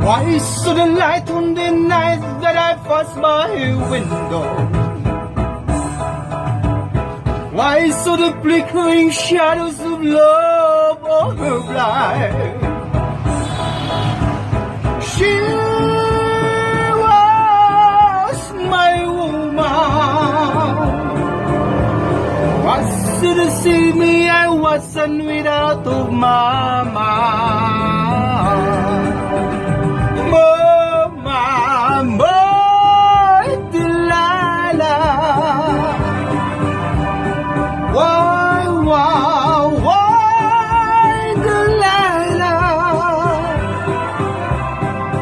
Why so the light on the night that I pass by her window? Why so the flickering shadows of love on her blind? She was my woman. Was to deceive me, I wasn't without of my mind. My Delilah. Why, Delilah?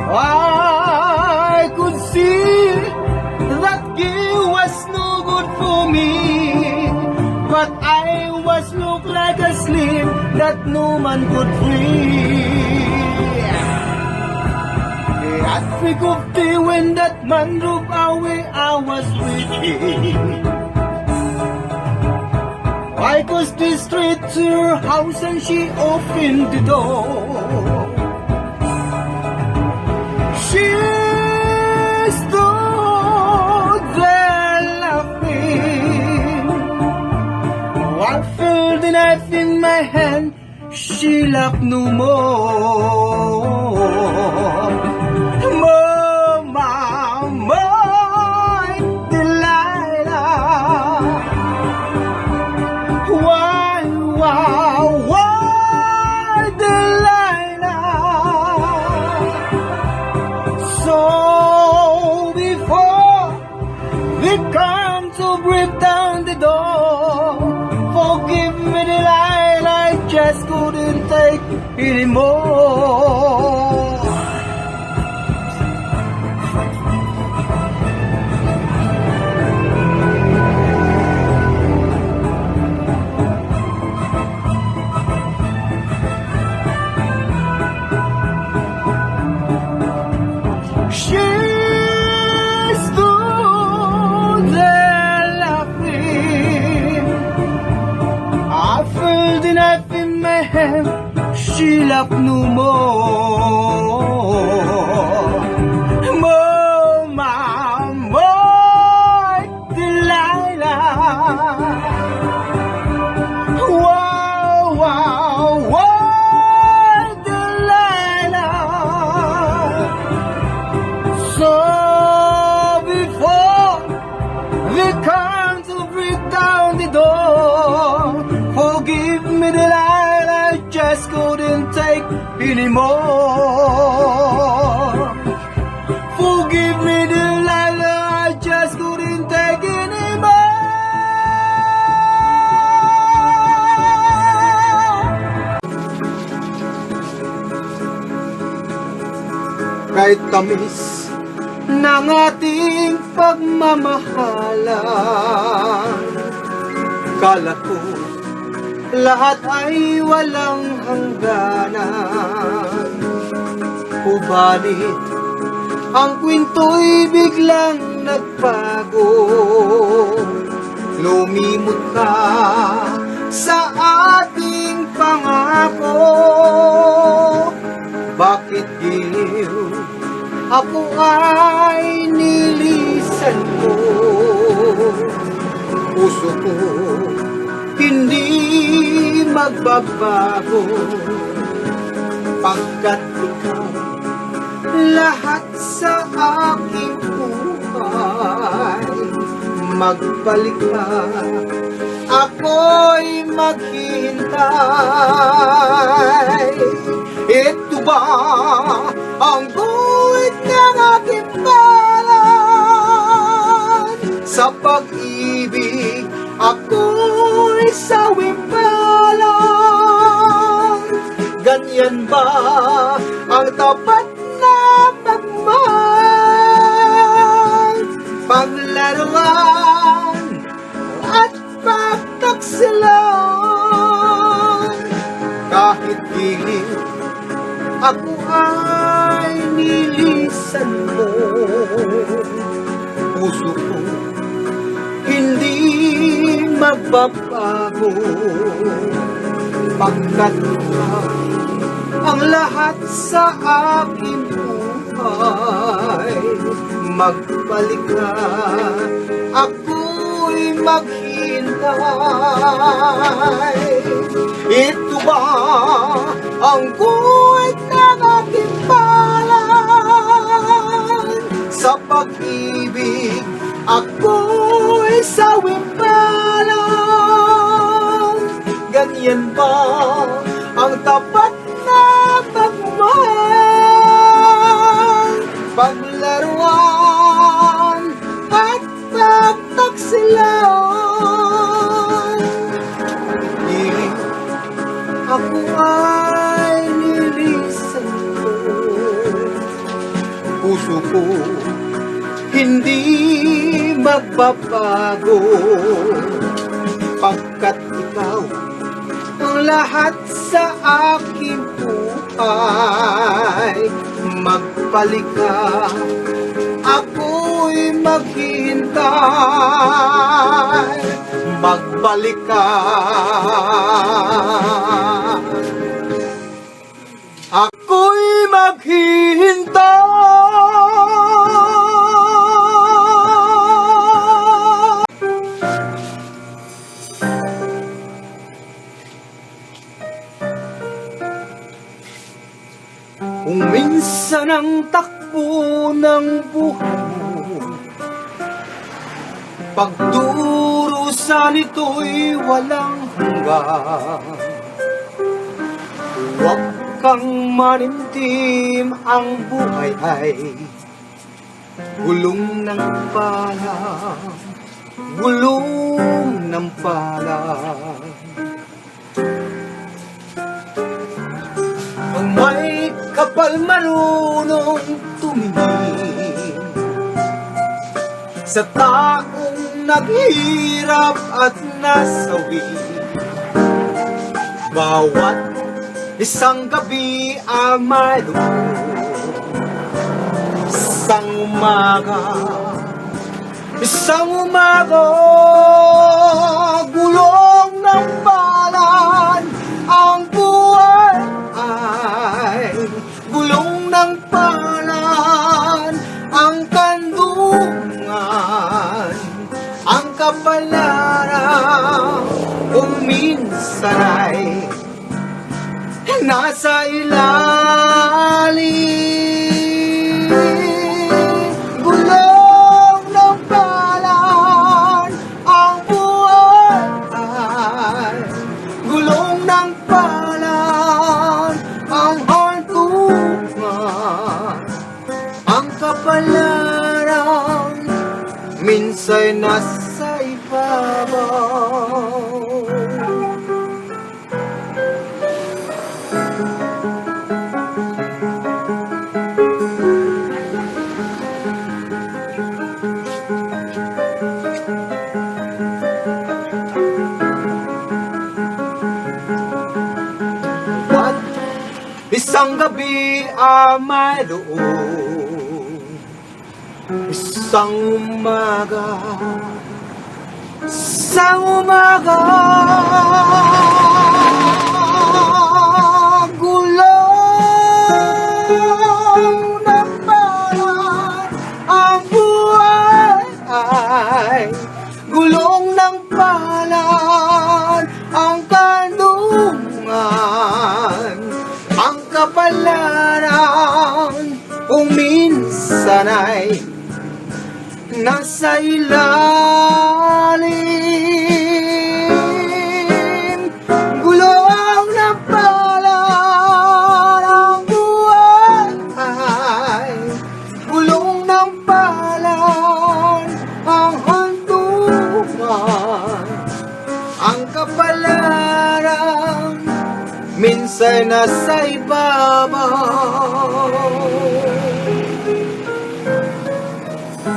I could see that girl was no good for me, but I was looked like a slave that no man could free. At freak of day when that man drove away, I was with him. I crossed the street to her house and she opened the door. She stood there laughing. I felt the knife in my hand. She laughed no more. My Delilah. Why, Delilah? So before we come to break down the door, forgive me, Delilah, I just couldn't take anymore. She stood there laughing. I felt the knife in my hand. She laughed no more. My Delilah. Wow, Delilah. So before we come to break down the door, forgive me, Delilah, I just couldn't take anymore. Forgive me, Delilah, I just couldn't take anymore. Kahit tamis ng ating pagmamahalan, kala ko lahat ay walang hangganan. Subalit ang kwinto'y biglang nagbago. Lumimot ka sa ating pangako. Bakit giliw ako ay nilisan ko? Puso ko hindi magbabago, pagkat ikaw lahat sa aking buhay. Magbalik ka, ako'y maghihintay. Ito ba ang buwit ng aking balan? Sa pag-ibig ako'y sawimbalan. Ganyan ba ang tapat na pagmamahal? Paglaruan at pagtaksilan. Kahit giliw ako ay nilisan mo. Puso ko hindi magbabago, pagkat ikaw ang lahat sa aking buhay. buhay, magbalik ka, ako'y maghintay. Ito ba ang guhit ng aking palad? Sa pag-ibig, ako'y sawimpalan. Ganyan ba ang tapat na pagmamahal? Paglaruan at pagtaksilan. Di ako ay nilisan ko, puso ko hindi magbabago, pagkat ikaw ang lahat sa aking buhay. Magbalik ka, ako'y maghihintay. Magbalik ka, ako'y maghihintay. Kung minsan ang takbo ng buhay mo, pagdurusa nito'y walang hanggan. Huwag kang manintim, ang buhay ay gulong ng pala, gulong ng pala. Ang may kapal marunong tumingin sa taong naghirap at nasawi. Bawat isang gabi ay mayroon, isang umaga, gulong ng palad. Ang buhay ay gulong ng palad, ang kandungan, ang kapalaran, kung minsan ay nasa ilalim. Gulong ng palad, ang buhay ay gulong ng palad, ang hantungan, ang kapalaran, minsan nasa ibabaw. Isang gabi ay mayroon, isang umaga, gulong ng palad, ang buhay ay gulong ng palad, ang kandungan, ang kapalaran, kung minsan ay nasa ilalim. Gulong ng palad, ang buhay ay gulong ng palad, ang hantungan, ang kapalaran, minsan nasa ibabaw.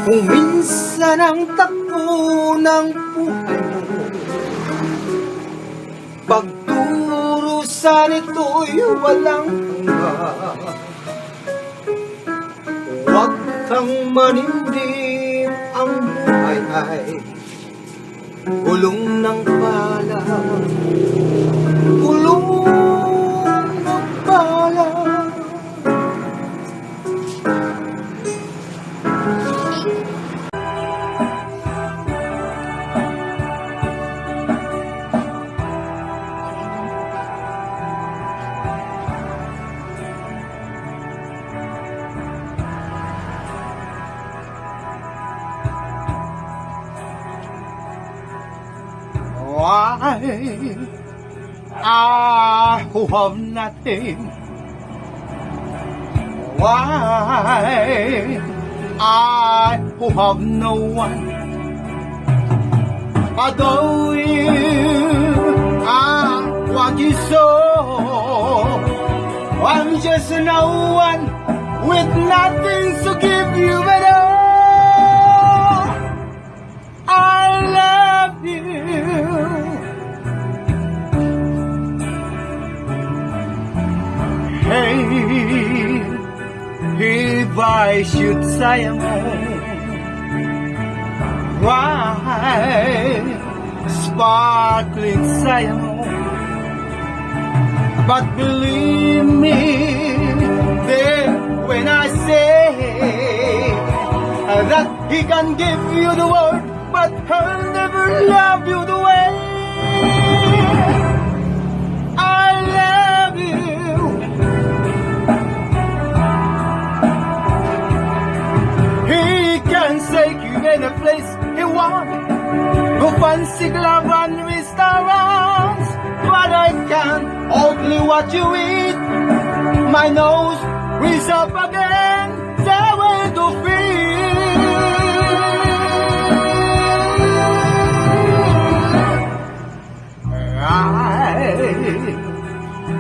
Kung minsan ang takbo ng buhay mo, pagdurusa nito'y walang hanggan. Huwag kang manindim, ang buhay ay gulong ng palad, gulong ng palad. I who have nothing, why I who have no one, although you are what you saw, I'm just no one with nothing to give you at all. I love you. Hey, if I should say right, sparkling diamond, but believe me, then when I say that he can give you the world, but he'll never love you the way I love you. He can take you in a place he wants, go fancy club and restaurants, but I can only what you eat. My nose is up again, the way to feel.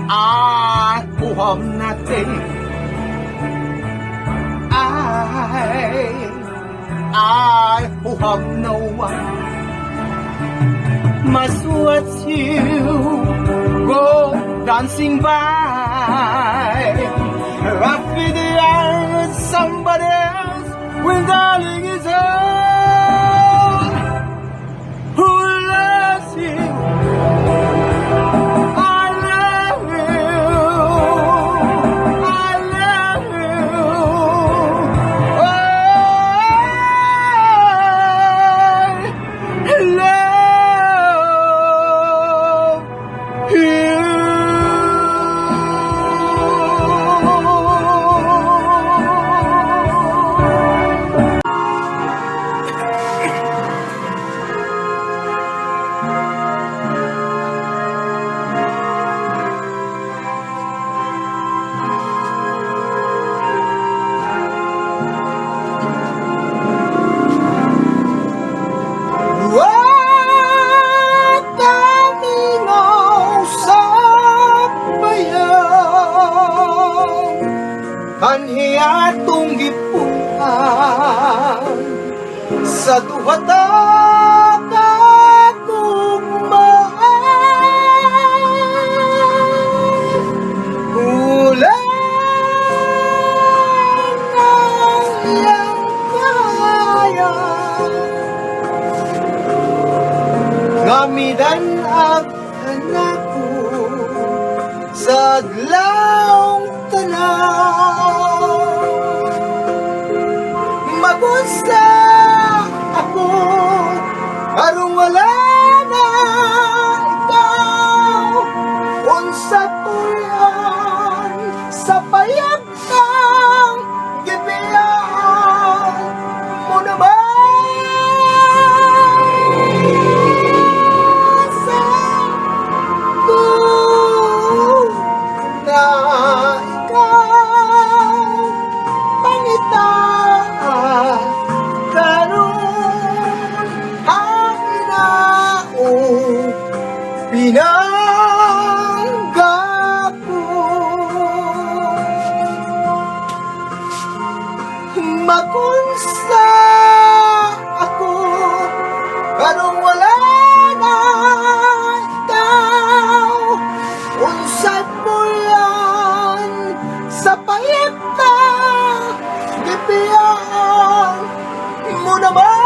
I who have nothing, I who have no one, must watch you go dancing by, happy the eye with somebody else when darling is home. Who loves you? I love you. I love you. I love you. Kanhi atong gipuan sa duhata kagugmaan, ulan ang iyang kaya, ngamidan ang anak ko sa adlawng magusta ako, arong wala na ikaw, unsa po yan sa payag kang gibiyaan mo naman sa ko na pinanggap ko, magunsa ako, anong wala na ikaw, unsad mo yan sa payagta, gipiyang mo naman.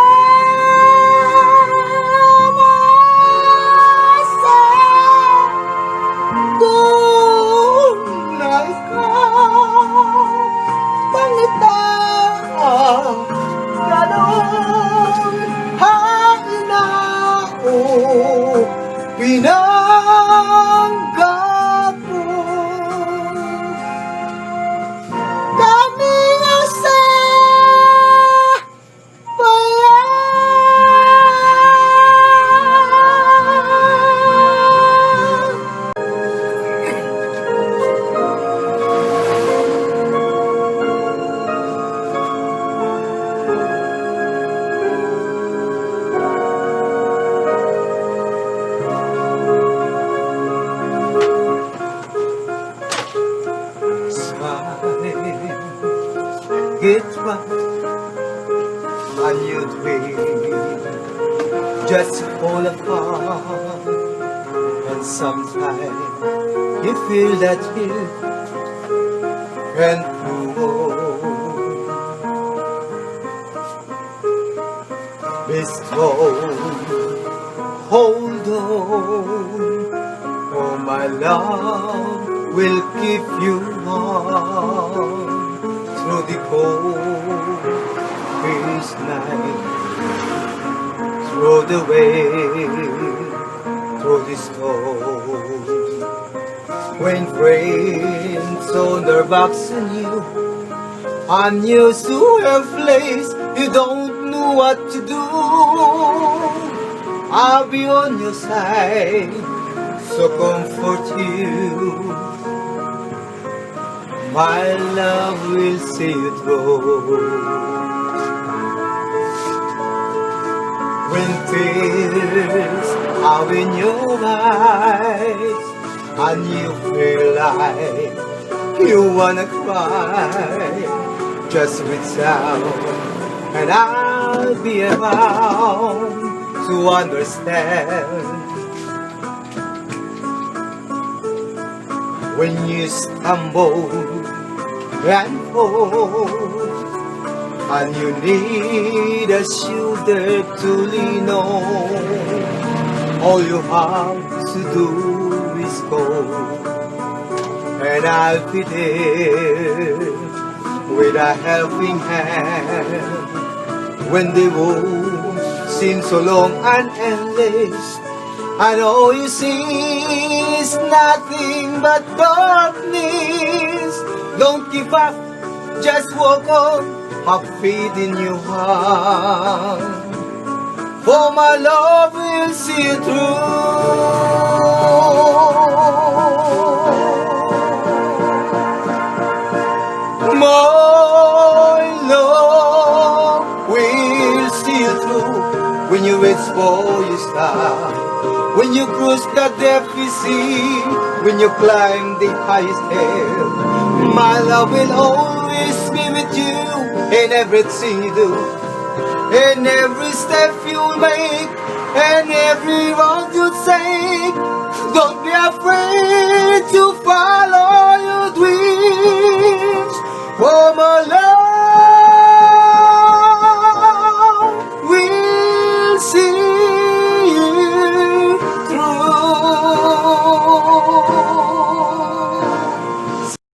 Pinanggap ko, it right and you'd wait just to fall apart. And sometimes you feel that you can't move on. Be strong, hold on, for my love will keep you warm through the cold winter's night, through the wind, through the storm. When friends turn their backs on you, unused to her place, you don't know what to do. I'll be on your side, so comfort you. My love will see you through. When tears are in your eyes and you feel like you wanna cry, just reach out and I'll be around to understand. When you stumble and fall and you need a shoulder to lean on, all you have to do is go, and I'll be there with a helping hand. When the road seems so long and endless, and all you see is nothing but darkness, don't give up, just walk on, have faith in your heart, for my love will see you through. My love will see you through. When you wait for your star, when you cross the depths sea, when you climb the highest hill, my love will always be with you in everything you do, in every step you make, and every road you take. Don't be afraid to follow